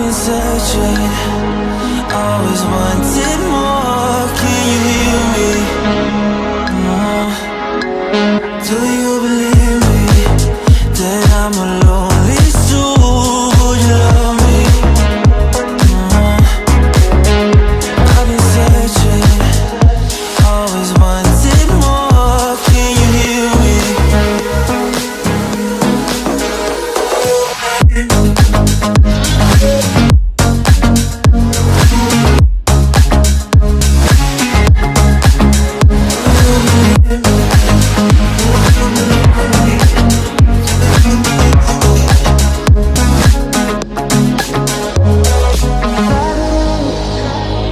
been searching, always wanted more. Can you hear me? Do you believe me that I'm a lonely soul? Would you love me? I've been searching, always wanted more. Can you hear me?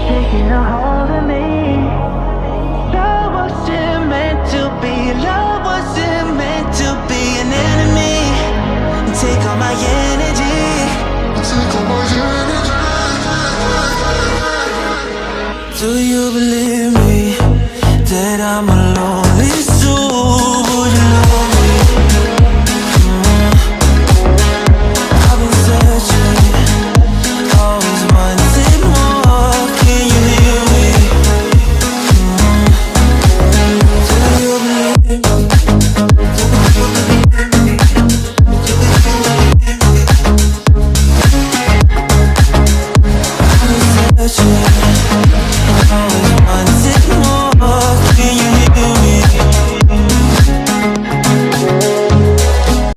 Taking a hold of me. Love wasn't meant to be. Love wasn't meant to be an enemy. Take all my energy. Take all my energy. Do you believe me that I'm a lonely soul? Would you love me? I've been searching, always wanted more. Can you hear me? Do you believe me? I've been searching.